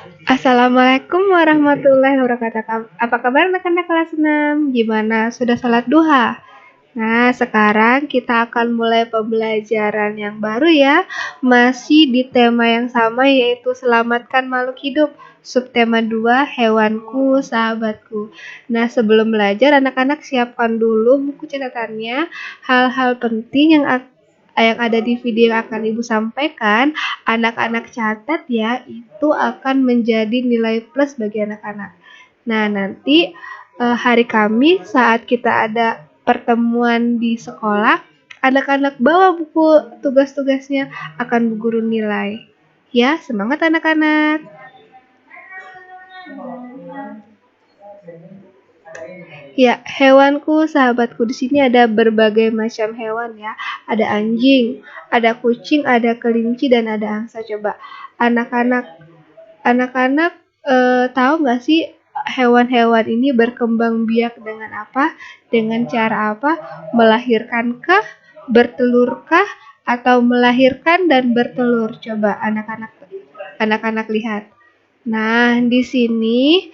Assalamualaikum warahmatullahi wabarakatuh. Apa kabar anak-anak kelas 6? Gimana? Sudah salat duha? Nah, sekarang kita akan mulai pembelajaran yang baru ya. Masih di tema yang sama yaitu selamatkan makhluk hidup. Subtema 2, hewanku, sahabatku. Nah, sebelum belajar anak-anak siapkan dulu buku catatannya. Hal-hal penting yang ada di video yang akan Ibu sampaikan, anak-anak catat ya, itu akan menjadi nilai plus bagi anak-anak. Nah, nanti hari Kamis saat kita ada pertemuan di sekolah, anak-anak bawa buku tugas-tugasnya akan Bu Guru nilai. Ya, semangat anak-anak. Ya, hewanku, sahabatku, di sini ada berbagai macam hewan ya. Ada anjing, ada kucing, ada kelinci dan ada angsa. Coba anak-anak tahu nggak sih hewan-hewan ini berkembang biak dengan apa? Dengan cara apa? Melahirkankah? Bertelurkah? Atau melahirkan dan bertelur? Coba anak-anak lihat. Nah, di sini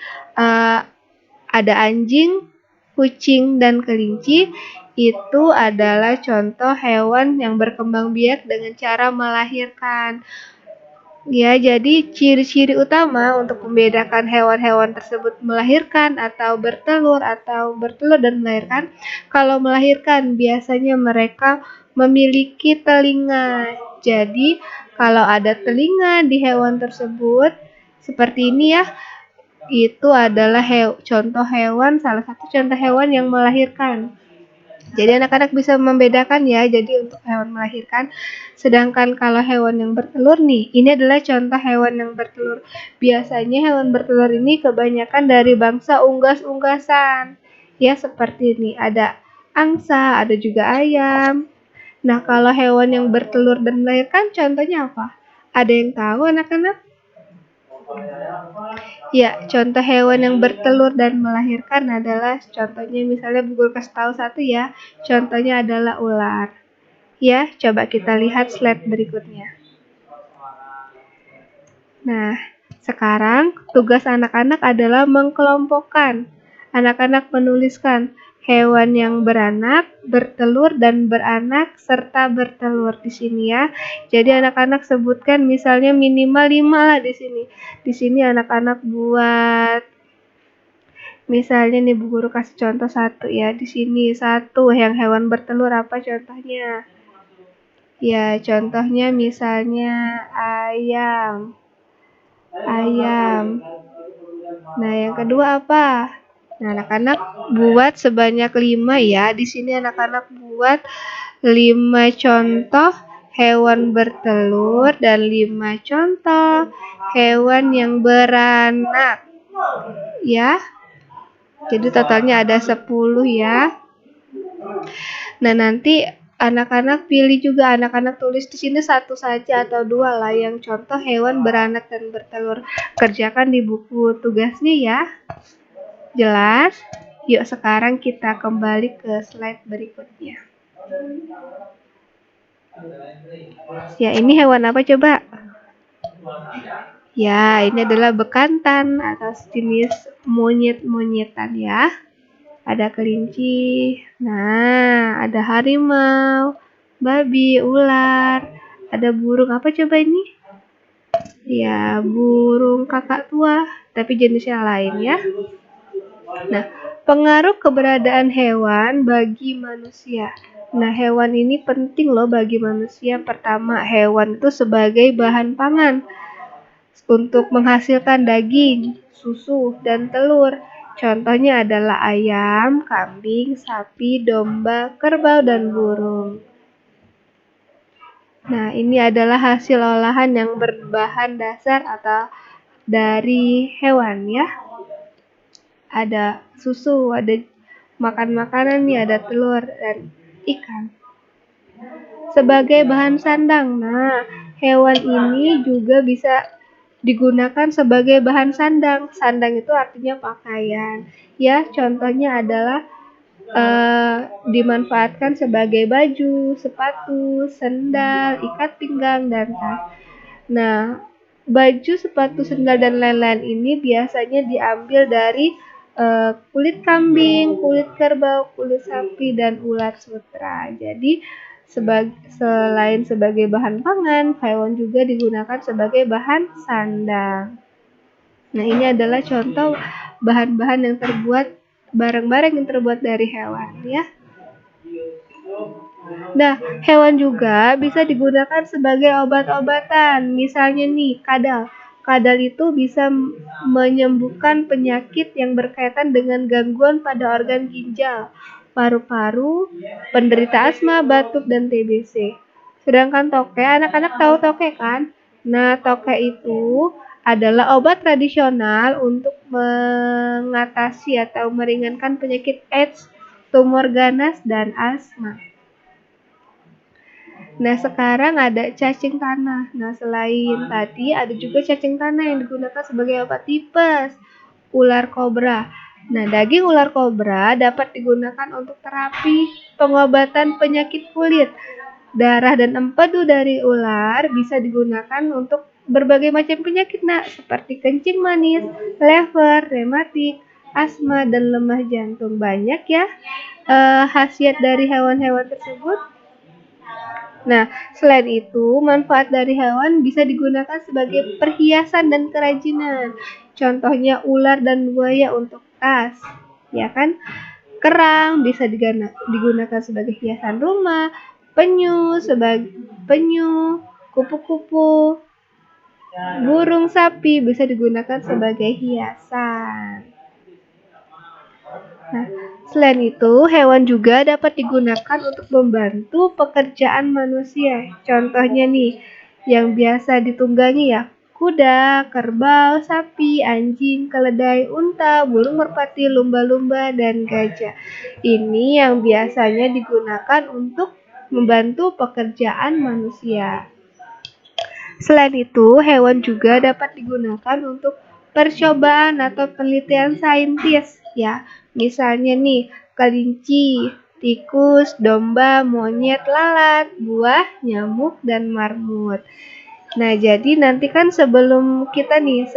ada anjing, kucing, dan kelinci. Itu adalah contoh hewan yang berkembang biak dengan cara melahirkan. Ya, jadi ciri-ciri utama untuk membedakan hewan-hewan tersebut melahirkan atau bertelur dan melahirkan. Kalau melahirkan, biasanya mereka memiliki telinga. Jadi, kalau ada telinga di hewan tersebut, seperti ini ya, itu adalah salah satu contoh hewan yang melahirkan. Jadi anak-anak bisa membedakan ya, jadi untuk hewan melahirkan. Sedangkan kalau hewan yang bertelur nih, ini adalah contoh hewan yang bertelur. Biasanya hewan bertelur ini kebanyakan dari bangsa unggas-unggasan. Ya, seperti ini, ada angsa, ada juga ayam. Nah, kalau hewan yang bertelur dan melahirkan contohnya apa? Ada yang tahu anak-anak? Ya, contoh hewan yang bertelur dan melahirkan adalah contohnya misalnya Bu Guru kasih tahu satu ya. Contohnya adalah ular. Ya, coba kita lihat slide berikutnya. Nah, sekarang tugas anak-anak adalah mengkelompokkan. Anak-anak menuliskan hewan yang beranak, bertelur, dan beranak, serta bertelur di sini ya. Jadi anak-anak sebutkan misalnya minimal 5 lah di sini. Di sini anak-anak buat misalnya nih Bu Guru kasih contoh satu ya. Di sini satu yang hewan bertelur apa contohnya? Ya, contohnya misalnya ayam. Nah, yang kedua apa? Nah, anak-anak buat sebanyak 5 ya. Di sini anak-anak buat 5 contoh hewan bertelur dan 5 contoh hewan yang beranak. Ya. Jadi totalnya ada 10 ya. Nah, nanti anak-anak pilih juga, anak-anak tulis di sini satu saja atau 2 lah yang contoh hewan beranak dan bertelur. Kerjakan di buku tugasnya ya. Jelas? Yuk sekarang kita kembali ke slide berikutnya. Ya, ini hewan apa coba? Ya, ini adalah bekantan atau jenis monyet-monyetan ya. Ada kelinci, nah ada harimau, babi, ular, ada burung apa coba ini? Ya, burung kakak tua, tapi jenisnya lain ya. Nah, pengaruh keberadaan hewan bagi manusia. Nah, hewan ini penting loh bagi manusia. Pertama, hewan itu sebagai bahan pangan untuk menghasilkan daging, susu, dan telur. Contohnya adalah ayam, kambing, sapi, domba, kerbau, dan burung. Nah, ini adalah hasil olahan yang berbahan dasar atau dari hewan ya. Ada susu, ada makan makanan nih, ada telur dan ikan. Sebagai bahan sandang. Nah, hewan ini juga bisa digunakan sebagai bahan sandang. Sandang itu artinya pakaian. Ya, contohnya adalah dimanfaatkan sebagai baju, sepatu, sendal, ikat pinggang, dan tas. Nah, baju, sepatu, sendal, dan lain-lain ini biasanya diambil dari kulit kambing, kulit kerbau, kulit sapi, dan ulat sutra. Jadi selain sebagai bahan pangan, hewan juga digunakan sebagai bahan sandang. Nah, ini adalah contoh bahan-bahan yang terbuat, barang-barang yang terbuat dari hewan ya. Nah, hewan juga bisa digunakan sebagai obat-obatan. Misalnya nih, kadal. Kadal itu bisa menyembuhkan penyakit yang berkaitan dengan gangguan pada organ ginjal, paru-paru, penderita asma, batuk, dan TBC. Sedangkan toke, anak-anak tahu toke kan? Nah, toke itu adalah obat tradisional untuk mengatasi atau meringankan penyakit AIDS, tumor ganas, dan asma. Nah, sekarang ada cacing tanah. Nah, selain tadi ada juga cacing tanah yang digunakan sebagai obat tipes, ular kobra. Nah, daging ular kobra dapat digunakan untuk terapi pengobatan penyakit kulit. Darah dan empedu dari ular bisa digunakan untuk berbagai macam penyakit, seperti kencing manis, lever, rematik, asma, dan lemah jantung. Banyak ya khasiat dari hewan-hewan tersebut. Nah, selain itu, manfaat dari hewan bisa digunakan sebagai perhiasan dan kerajinan. Contohnya ular dan buaya untuk tas, ya kan? Kerang bisa digunakan sebagai hiasan rumah, penyu, kupu-kupu, burung sapi bisa digunakan sebagai hiasan. Nah, selain itu, hewan juga dapat digunakan untuk membantu pekerjaan manusia. Contohnya nih, yang biasa ditunggangi ya, kuda, kerbau, sapi, anjing, keledai, unta, burung merpati, lumba-lumba, dan gajah. Ini yang biasanya digunakan untuk membantu pekerjaan manusia. Selain itu, hewan juga dapat digunakan untuk percobaan atau penelitian saintis ya. Misalnya nih, kelinci, tikus, domba, monyet, lalat, buah, nyamuk, dan marmut. Nah, jadi nanti kan sebelum kita nih,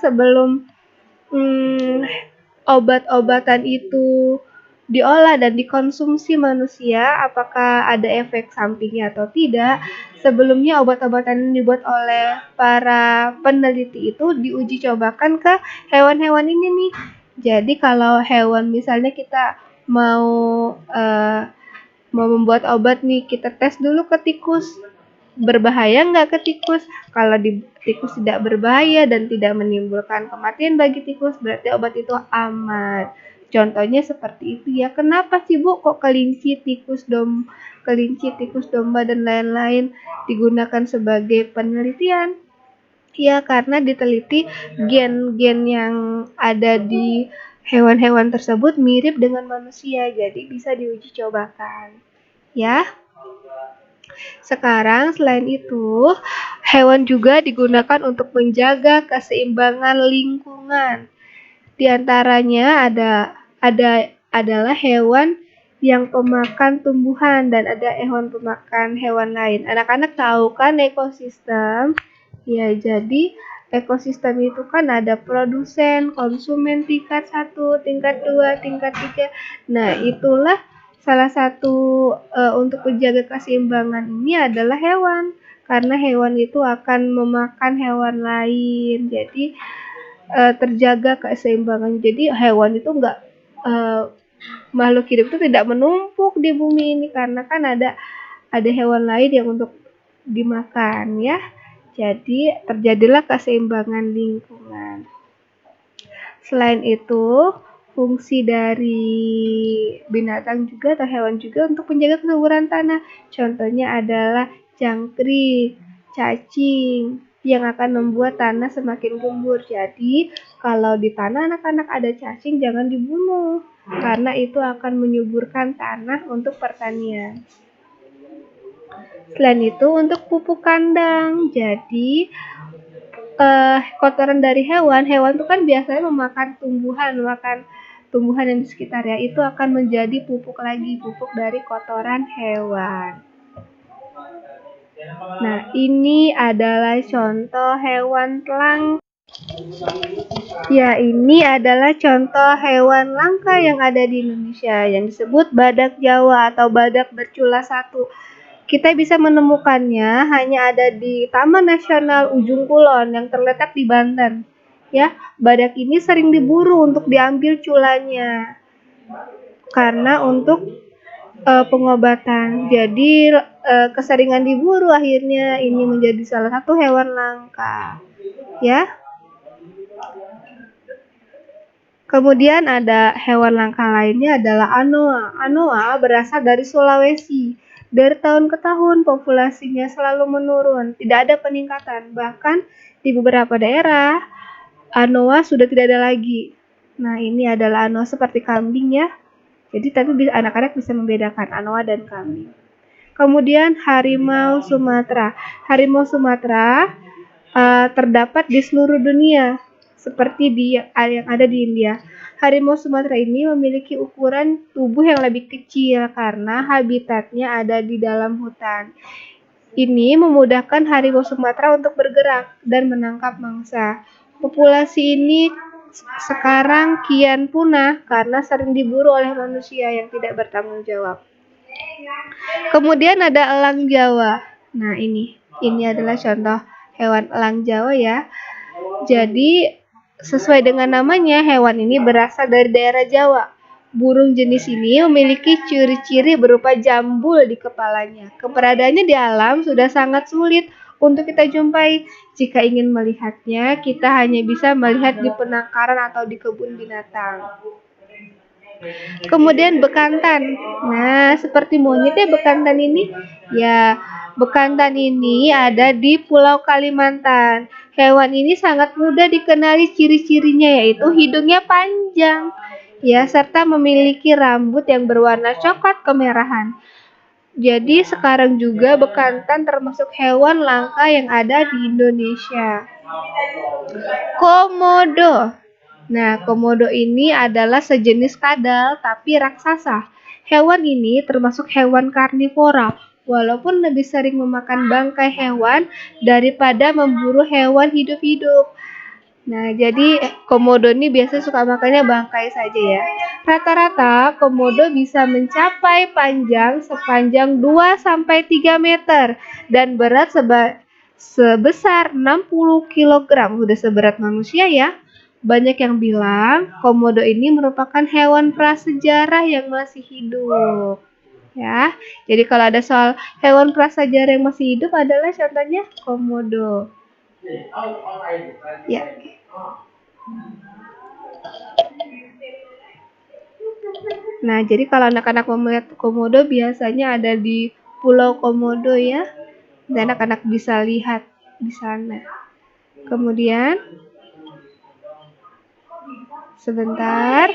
sebelum obat-obatan itu diolah dan dikonsumsi manusia, apakah ada efek sampingnya atau tidak? Sebelumnya obat-obatan yang dibuat oleh para peneliti itu diuji cobakan ke hewan-hewan ini nih. Jadi kalau hewan misalnya kita mau membuat obat nih, kita tes dulu ke tikus. Berbahaya nggak ke tikus? Kalau di tikus tidak berbahaya dan tidak menimbulkan kematian bagi tikus, berarti obat itu aman. Contohnya seperti itu ya. Kenapa sih Bu kok kelinci, tikus, domba, dan lain-lain digunakan sebagai penelitian? Ya, karena diteliti gen-gen yang ada di hewan-hewan tersebut mirip dengan manusia, jadi bisa diuji cobakan. Ya. Sekarang selain itu, hewan juga digunakan untuk menjaga keseimbangan lingkungan. Di antaranya adalah hewan yang pemakan tumbuhan dan ada hewan pemakan hewan lain. Anak-anak tahu kan ekosistem? Ya, jadi ekosistem itu kan ada produsen, konsumen tingkat 1, tingkat 2, tingkat 3. Nah, itulah salah satu untuk menjaga keseimbangan ini adalah hewan. Karena hewan itu akan memakan hewan lain. Jadi terjaga keseimbangan. Jadi hewan itu makhluk hidup itu tidak menumpuk di bumi ini karena kan ada hewan lain yang untuk dimakan ya. Jadi terjadilah keseimbangan lingkungan. Selain itu, fungsi dari binatang juga atau hewan juga untuk menjaga kesuburan tanah. Contohnya adalah jangkrik, cacing yang akan membuat tanah semakin gembur. Jadi, kalau di tanah anak-anak ada cacing jangan dibunuh karena itu akan menyuburkan tanah untuk pertanian. Selain itu untuk pupuk kandang. Jadi kotoran dari hewan itu kan biasanya memakan tumbuhan yang di sekitarnya, itu akan menjadi pupuk dari kotoran hewan. Nah, ini adalah contoh hewan langka. Ya, ini adalah contoh hewan langka yang ada di Indonesia yang disebut badak Jawa atau badak bercula satu. Kita bisa menemukannya hanya ada di Taman Nasional Ujung Kulon yang terletak di Banten. Ya, badak ini sering diburu untuk diambil culanya karena untuk pengobatan. Jadi keseringan diburu akhirnya ini menjadi salah satu hewan langka. Ya. Kemudian ada hewan langka lainnya adalah anoa. Anoa berasal dari Sulawesi. Dari tahun ke tahun populasinya selalu menurun, tidak ada peningkatan. Bahkan di beberapa daerah anoa sudah tidak ada lagi. Nah, ini adalah anoa seperti kambing ya. Jadi tapi anak-anak bisa membedakan anoa dan kambing. Kemudian harimau Sumatera. Harimau Sumatera terdapat di seluruh dunia, seperti yang ada di India. Harimau Sumatera ini memiliki ukuran tubuh yang lebih kecil karena habitatnya ada di dalam hutan. Ini memudahkan harimau Sumatera untuk bergerak dan menangkap mangsa. Populasi ini sekarang kian punah karena sering diburu oleh manusia yang tidak bertanggung jawab. Kemudian ada elang Jawa. Nah, ini adalah contoh hewan elang Jawa ya. Jadi sesuai dengan namanya, hewan ini berasal dari daerah Jawa. Burung jenis ini memiliki ciri-ciri berupa jambul di kepalanya. Keberadaannya di alam sudah sangat sulit untuk kita jumpai. Jika ingin melihatnya, kita hanya bisa melihat di penangkaran atau di kebun binatang. Kemudian bekantan. Nah, seperti monyet ya bekantan ini. Ya, bekantan ini ada di Pulau Kalimantan. Hewan ini sangat mudah dikenali ciri-cirinya yaitu hidungnya panjang. Ya, serta memiliki rambut yang berwarna coklat kemerahan. Jadi sekarang juga bekantan termasuk hewan langka yang ada di Indonesia. Komodo. Nah, komodo ini adalah sejenis kadal tapi raksasa. Hewan ini termasuk hewan karnivora, walaupun lebih sering memakan bangkai hewan daripada memburu hewan hidup-hidup. Nah, jadi komodo ini biasa suka makannya bangkai saja ya. Rata-rata komodo bisa mencapai panjang sepanjang 2-3 meter dan berat sebesar 60 kg. Udah seberat manusia ya. Banyak yang bilang komodo ini merupakan hewan prasejarah yang masih hidup. Ya, jadi kalau ada soal hewan prasejarah yang masih hidup adalah contohnya komodo. Ya. Nah, jadi kalau anak-anak mau melihat komodo biasanya ada di Pulau Komodo ya. Dan anak-anak bisa lihat di sana. Kemudian sebentar.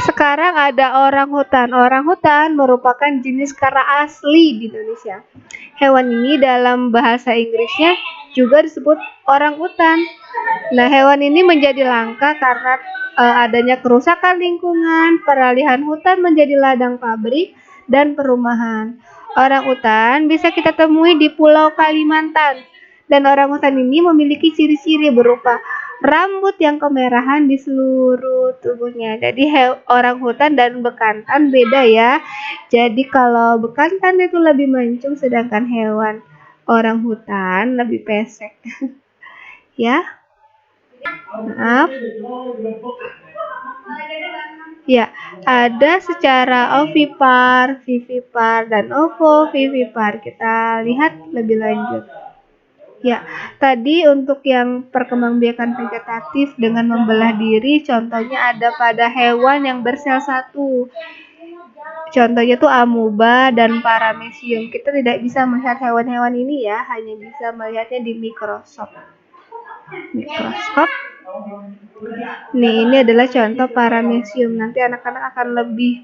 Sekarang ada orang hutan. Orang hutan merupakan jenis kera asli di Indonesia. Hewan ini dalam bahasa Inggrisnya juga disebut orang hutan. Nah, hewan ini menjadi langka karena adanya kerusakan lingkungan, peralihan hutan menjadi ladang pabrik, dan perumahan. Orang hutan bisa kita temui di Pulau Kalimantan. Dan orang hutan ini memiliki ciri-ciri berupa rambut yang kemerahan di seluruh tubuhnya. Jadi orang hutan dan bekantan beda ya. Jadi kalau bekantan itu lebih mancung sedangkan hewan orang hutan lebih pesek. Ya. Maaf. Ya, ada secara ovipar, vivipar, dan ovovivipar. Kita lihat lebih lanjut. Ya, tadi untuk yang perkembangbiakan vegetatif dengan membelah diri, contohnya ada pada hewan yang bersel satu. Contohnya tuh amuba dan paramecium. Kita tidak bisa melihat hewan-hewan ini ya, hanya bisa melihatnya di mikroskop. Nih, ini adalah contoh paramecium. Nanti anak-anak akan lebih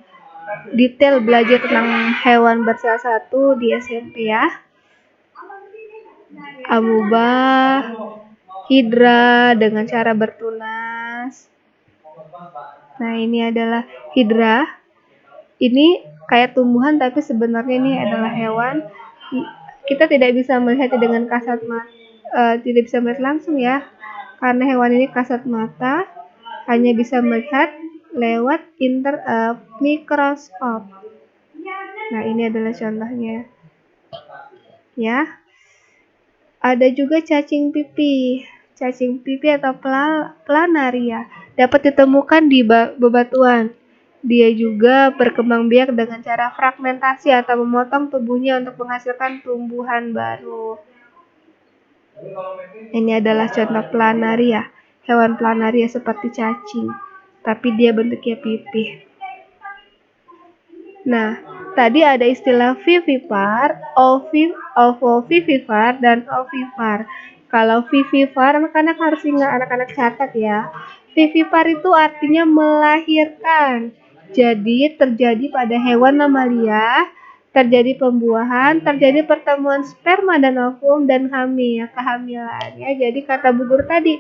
detail belajar tentang hewan bersel satu di SMP ya. Amuba, hidra dengan cara bertunas. Nah, ini adalah hidra. Ini kayak tumbuhan tapi sebenarnya ini adalah hewan. Kita tidak bisa melihatnya dengan kasat mata, tidak bisa melihat langsung ya, karena hewan ini kasat mata, hanya bisa melihat lewat mikroskop. Nah, ini adalah contohnya. Ya. Ada juga cacing pipih. Cacing pipih atau planaria dapat ditemukan di bebatuan. Dia juga berkembang biak dengan cara fragmentasi atau memotong tubuhnya untuk menghasilkan tumbuhan baru. Ini adalah contoh planaria. Hewan planaria seperti cacing, tapi dia bentuknya pipih. Nah, tadi ada istilah vivipar, ovovivipar, dan ovipar. Kalau vivipar, anak-anak harus ingat, anak-anak catat ya. Vivipar itu artinya melahirkan. Jadi terjadi pada hewan mamalia, terjadi pembuahan, terjadi pertemuan sperma dan ovum, dan kehamilan. Ya, jadi kata Bu Guru tadi,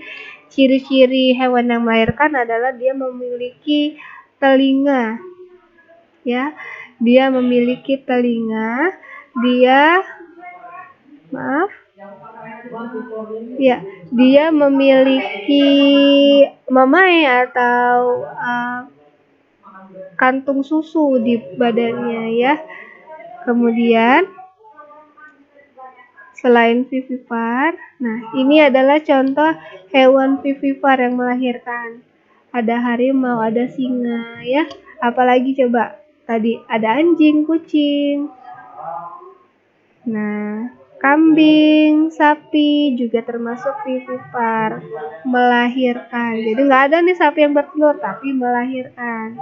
ciri-ciri hewan yang melahirkan adalah dia memiliki telinga. Ya, dia memiliki telinga, dia memiliki mamae atau kantung susu di badannya ya. Kemudian selain vivipar, nah ini adalah contoh hewan vivipar yang melahirkan. Ada harimau, ada singa ya. Apalagi coba? Tadi ada anjing, kucing. Nah, kambing, sapi juga termasuk vivipar, melahirkan. Jadi nggak ada nih sapi yang bertelur, tapi melahirkan.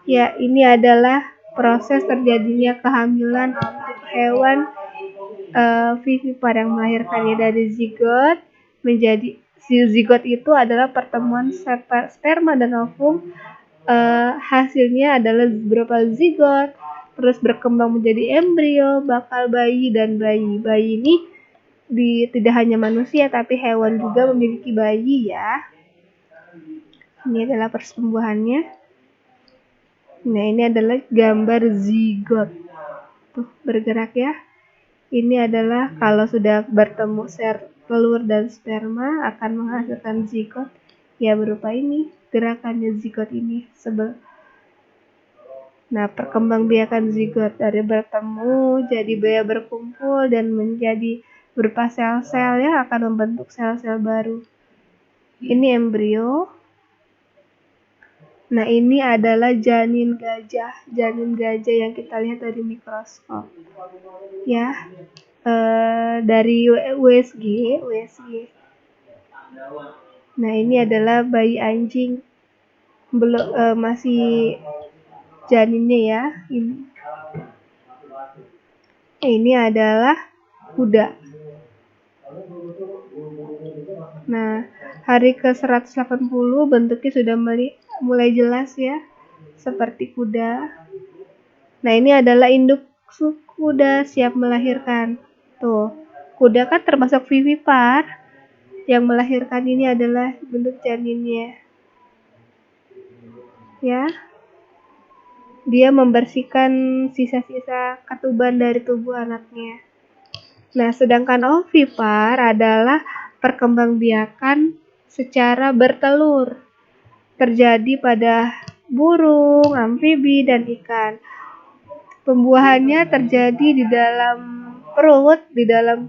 Ya, ini adalah proses terjadinya kehamilan untuk hewan vivipar yang melahirkannya dari zigot menjadi zigot itu adalah pertemuan sperma dan ovum. Hasilnya adalah beberapa zigot, terus berkembang menjadi embrio, bakal bayi, dan bayi. Bayi ini tidak hanya manusia tapi hewan juga memiliki bayi ya. Ini adalah pertumbuhannya. Nah, ini adalah gambar zigot. Tuh, bergerak ya. Ini adalah kalau sudah bertemu telur dan sperma akan menghasilkan zigot. Ya, berupa ini gerakannya zigot ini. Nah, perkembangbiakan zigot dari bertemu jadi berkumpul dan menjadi berupa sel-sel yang akan membentuk sel-sel baru. Ini embrio. Nah, ini adalah janin gajah yang kita lihat dari mikroskop. Ya, dari USG. Nah, ini adalah bayi anjing, belum masih janinnya ya. Ini adalah kuda. Nah, hari ke-180 bentuknya sudah mulai jelas ya, seperti kuda. Nah, ini adalah induk kuda siap melahirkan. Tuh, kuda kan termasuk vivipar. Yang melahirkan ini adalah bentuk janinnya. Ya. Dia membersihkan sisa-sisa ketuban dari tubuh anaknya. Nah, sedangkan ovipar adalah perkembangbiakan secara bertelur. Terjadi pada burung, amfibi, dan ikan. Pembuahannya terjadi di dalam perut, di dalam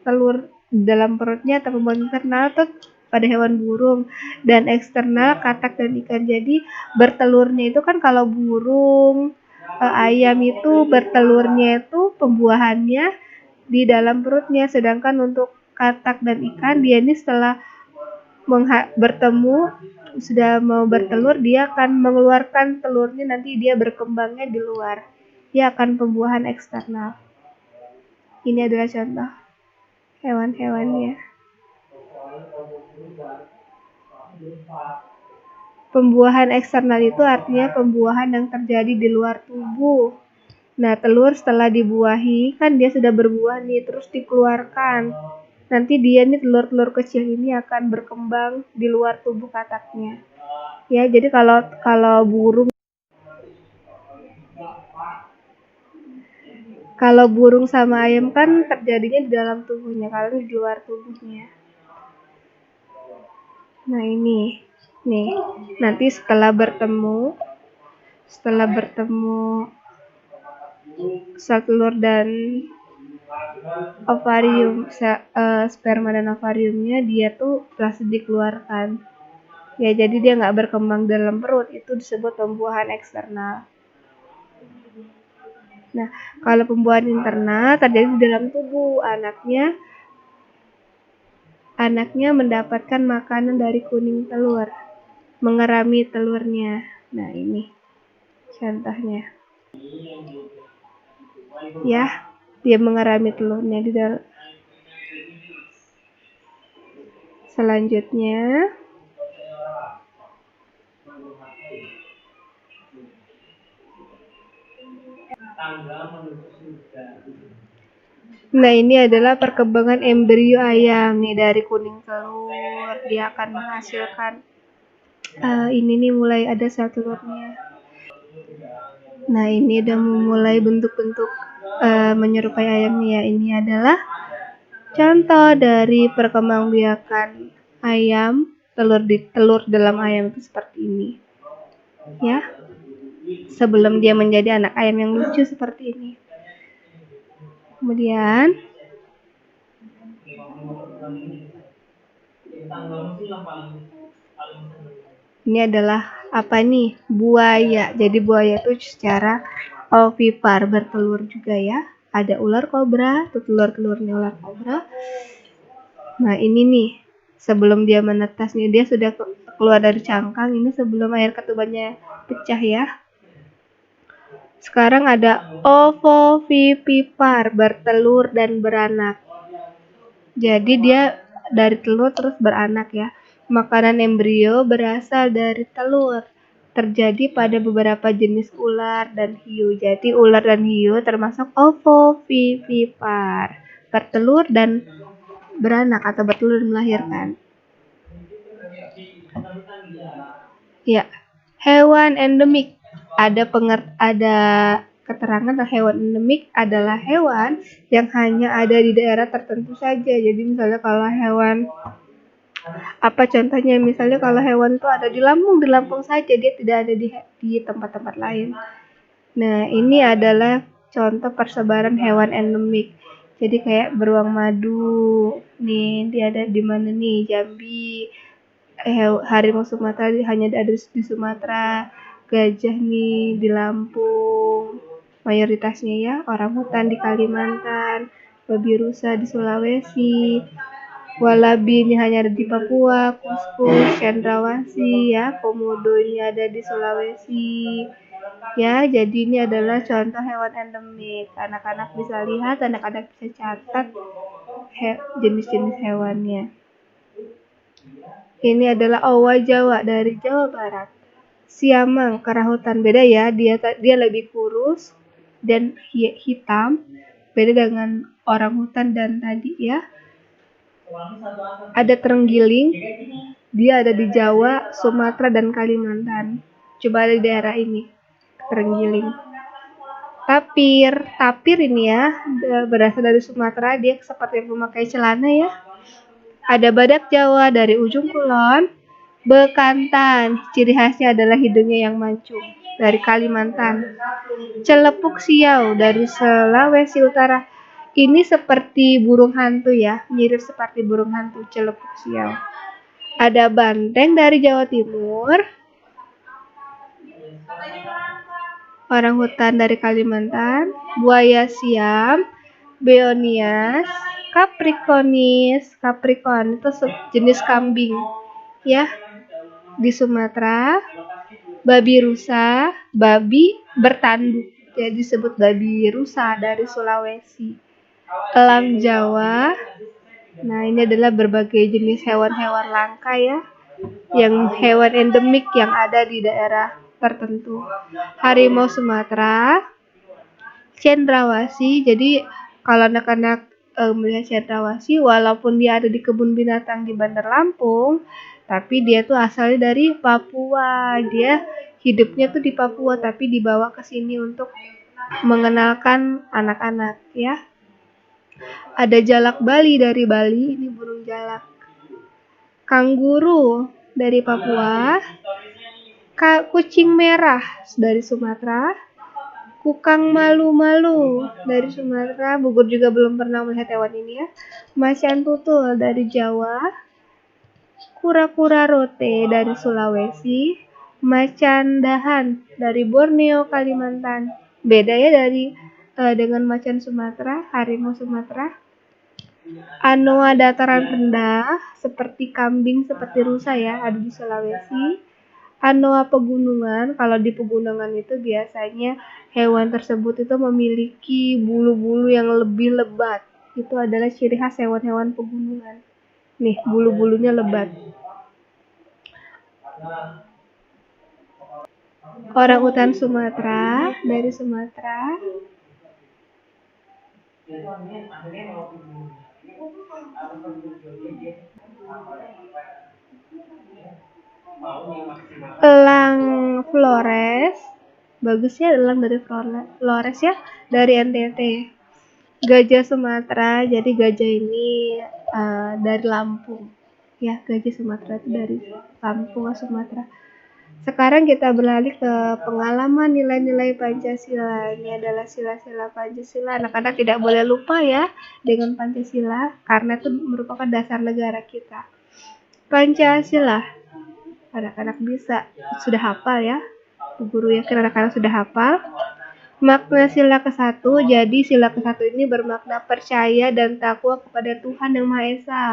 telur, di dalam perutnya atau pembuahan internal tuh pada hewan burung, dan eksternal katak dan ikan. Jadi bertelurnya itu kan kalau burung, ayam itu bertelurnya itu pembuahannya di dalam perutnya, sedangkan untuk katak dan ikan dia ini setelah bertemu sudah mau bertelur, dia akan mengeluarkan telurnya, nanti dia berkembangnya di luar, dia akan pembuahan eksternal. Ini adalah contoh hewan-hewannya. Pembuahan eksternal itu artinya pembuahan yang terjadi di luar tubuh. Nah, telur setelah dibuahi kan dia sudah berbuah nih, terus dikeluarkan. Nanti dia nih telur-telur kecil ini akan berkembang di luar tubuh kataknya. Ya, jadi kalau burung sama ayam kan terjadinya di dalam tubuhnya, kalau di luar tubuhnya. Nah, ini nih, nanti setelah bertemu sel telur dan ovarium, sperma dan ovariumnya dia tuh langsung dikeluarkan. Ya, jadi dia nggak berkembang dalam perut, itu disebut pembuahan eksternal. Nah, kalau pembuahan internal terjadi di dalam tubuh, anaknya mendapatkan makanan dari kuning telur, mengerami telurnya. Nah, ini contohnya. Ya, dia mengerami telurnya di dalam. Selanjutnya, nah, ini adalah perkembangan embrio ayam nih dari kuning telur. Dia akan menghasilkan ini nih mulai ada sel telurnya. Nah, ini udah memulai bentuk-bentuk menyerupai ayam nih ya. Ini adalah contoh dari perkembangbiakan ayam, telur dalam ayam itu seperti ini. Ya. Sebelum dia menjadi anak ayam yang lucu seperti ini. Kemudian ini adalah apa nih? Buaya. Jadi buaya itu secara ovipar, bertelur juga ya. Ada ular kobra, tuh telur-telurnya ular kobra. Nah, ini nih, sebelum dia menetas nih, dia sudah keluar dari cangkang. Ini sebelum air ketubannya pecah ya. Sekarang ada ovovivipar, bertelur dan beranak. Jadi dia dari telur terus beranak ya. Makanan embrio berasal dari telur. Terjadi pada beberapa jenis ular dan hiu. Jadi ular dan hiu termasuk ovovivipar, bertelur dan beranak atau bertelur dan melahirkan. Ya, hewan endemik. Ada keterangan hewan endemik adalah hewan yang hanya ada di daerah tertentu saja. Jadi misalnya kalau hewan contohnya, misalnya kalau hewan itu ada di Lampung saja, dia tidak ada di tempat-tempat lain. Nah, ini adalah contoh persebaran hewan endemik. Jadi kayak beruang madu, nih dia ada di mana nih? Jambi. Harimau Sumatera hanya ada di Sumatera. Gajah nih di Lampung, mayoritasnya ya. Orangutan di Kalimantan, babi rusa di Sulawesi, walabi ini hanya ada di Papua, kuskus, cendrawasih ya, komodonya ada di Sulawesi. Ya, jadi ini adalah contoh hewan endemik. Anak-anak bisa lihat, anak-anak bisa catat jenis-jenis hewannya. Ini adalah owa Jawa dari Jawa Barat. Siamang karahutan, beda ya, dia lebih kurus dan hitam, beda dengan orangutan dan tadi ya. Ada terenggiling, dia ada di Jawa, Sumatera dan Kalimantan. Coba ada di daerah ini, terenggiling. Tapir ini ya, berasal dari Sumatera, dia seperti memakai celana ya. Ada badak Jawa dari ujung kulon, bekantan, ciri khasnya adalah hidungnya yang mancung, dari Kalimantan. Celepuk siau dari Sulawesi Utara. Ini seperti burung hantu ya, mirip seperti burung hantu, celepuk siau. Ada banteng dari Jawa Timur, orangutan dari Kalimantan, buaya Siam, beonias, capricorn itu jenis kambing ya di Sumatera, babi rusa, babi bertanduk, jadi disebut babi rusa dari Sulawesi, elang Jawa. Nah, ini adalah berbagai jenis hewan-hewan langka ya, yang hewan endemik yang ada di daerah tertentu. Harimau Sumatera, cendrawasih. Jadi kalau anak-anak melihat cendrawasih walaupun dia ada di kebun binatang di Bandar Lampung, tapi dia tuh asalnya dari Papua. Dia hidupnya tuh di Papua tapi dibawa ke sini untuk mengenalkan anak-anak ya. Ada jalak Bali dari Bali, ini burung jalak. Kanguru dari Papua. Kucing merah dari Sumatera. Kukang malu-malu dari Sumatera. Bogor juga belum pernah melihat hewan ini ya. Macan tutul dari Jawa. Kura-kura rote dari Sulawesi. Macan dahan dari Borneo, Kalimantan. Beda ya dengan macan Sumatera, harimau Sumatera. Anoa dataran rendah seperti kambing, seperti rusa ya, ada di Sulawesi. Anoa pegunungan, kalau di pegunungan itu biasanya hewan tersebut itu memiliki bulu-bulu yang lebih lebat. Itu adalah ciri khas hewan-hewan pegunungan. Nih, bulu-bulunya lebat. Orangutan Sumatera dari Sumatera. Elang Flores, bagus ya elang dari Flores ya, dari NTT. Gajah Sumatera, jadi gajah ini dari Lampung ya, gajah Sumatera itu dari Lampung ke Sumatera. Sekarang kita beralih ke pengalaman nilai-nilai Pancasila. Ini adalah sila-sila Pancasila. Anak-anak tidak boleh lupa ya dengan Pancasila karena itu merupakan dasar negara kita. Pancasila, anak-anak sudah hafal ya. Bu Guru yakin anak-anak sudah hafal. Makna sila ke-1, jadi sila ke-1 ini bermakna percaya dan takwa kepada Tuhan Yang Maha Esa.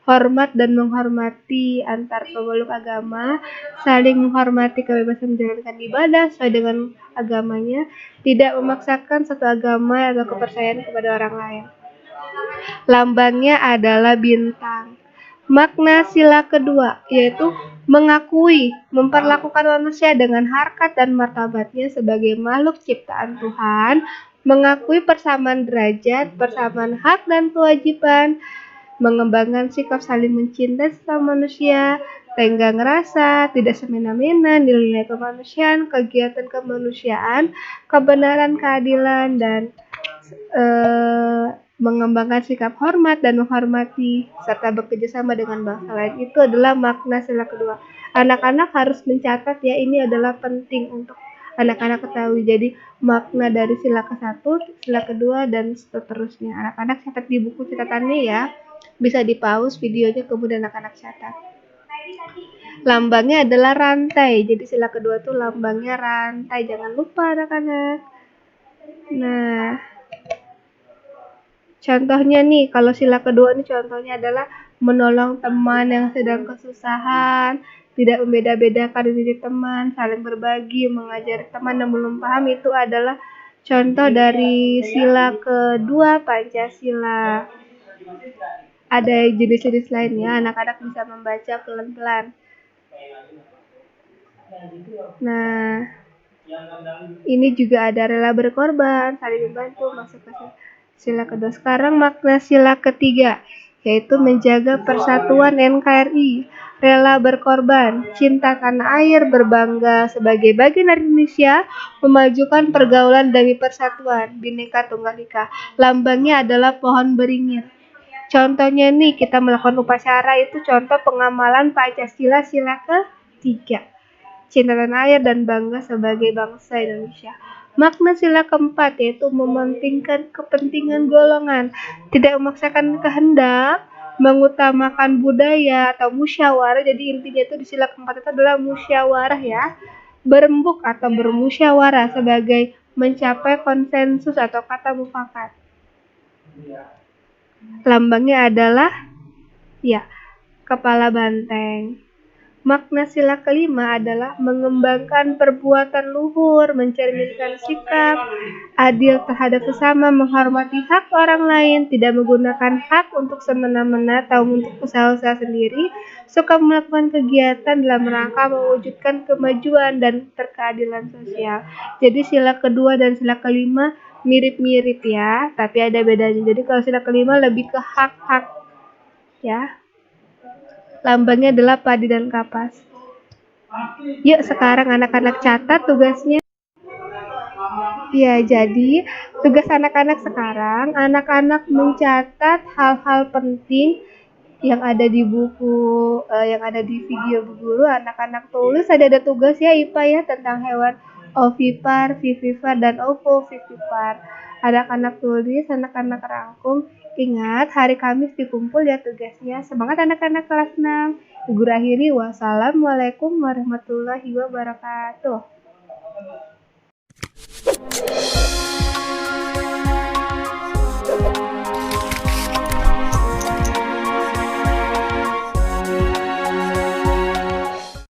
Hormat dan menghormati antar pemeluk agama, saling menghormati kebebasan menjalankan ibadah sesuai dengan agamanya, tidak memaksakan satu agama atau kepercayaan kepada orang lain. Lambangnya adalah bintang. Makna sila kedua yaitu mengakui, memperlakukan manusia dengan harkat dan martabatnya sebagai makhluk ciptaan Tuhan, mengakui persamaan derajat, persamaan hak dan kewajiban, mengembangkan sikap saling mencintai sesama manusia, tenggang rasa, tidak semena-mena, nilai kemanusiaan, kegiatan kemanusiaan, kebenaran, keadilan, dan mengembangkan sikap hormat dan menghormati serta bekerjasama dengan bangsa lain. Itu adalah makna sila kedua. Anak-anak harus mencatat ya, ini adalah penting untuk anak-anak ketahui. Jadi makna dari sila ke-1, sila kedua, dan seterusnya. Anak-anak catat di buku catatannya ya. Bisa di-pause videonya kemudian anak-anak catat. Lambangnya adalah rantai. Jadi sila kedua tuh lambangnya rantai. Jangan lupa anak-anak. Nah, contohnya nih, kalau sila kedua ini contohnya adalah menolong teman yang sedang kesusahan, tidak membeda-bedakan diri teman, saling berbagi, mengajari teman yang belum paham. Itu adalah contoh dari sila kedua Pancasila. Ada jenis-jenis lainnya, anak-anak bisa membaca pelan-pelan. Nah, ini juga ada rela berkorban, saling membantu, masuk ke sila kedua. Sekarang makna sila ketiga, yaitu menjaga persatuan NKRI, rela berkorban, cinta tanah air, berbangga sebagai bagian dari Indonesia, memajukan pergaulan demi persatuan, Bhinneka Tunggal Ika. Lambangnya adalah pohon beringin. Contohnya nih, kita melakukan upacara itu contoh pengamalan Pancasila sila ketiga. Cinta tanah air dan bangga sebagai bangsa Indonesia. Makna sila keempat yaitu mementingkan kepentingan golongan, tidak memaksakan kehendak, mengutamakan budaya atau musyawarah. Jadi intinya itu di sila keempat itu adalah musyawarah ya. Berembuk atau bermusyawarah sebagai mencapai konsensus atau kata mufakat. Lambangnya adalah ya, kepala banteng. Makna sila kelima adalah mengembangkan perbuatan luhur, mencerminkan sikap adil terhadap sesama, menghormati hak orang lain, tidak menggunakan hak untuk semena-mena atau untuk usaha-usaha sendiri, suka melakukan kegiatan dalam rangka mewujudkan kemajuan dan keadilan sosial. Jadi sila kedua dan sila kelima mirip-mirip ya, tapi ada bedanya. Jadi kalau sila kelima lebih ke hak-hak ya. Lambangnya adalah padi dan kapas. Yuk sekarang anak-anak catat tugasnya. Ya, jadi tugas anak-anak sekarang, anak-anak mencatat hal-hal penting yang ada di buku, yang ada di video Bu Guru. Anak-anak tulis, ada tugas ya IPA ya tentang hewan ovipar, vivipar, dan ovovivipar. Anak-anak tulis, anak-anak rangkum. Ingat, hari Kamis dikumpul ya tugasnya. Semangat anak-anak kelas 6. Ibu Guru akhiri, wassalamualaikum warahmatullahi wabarakatuh.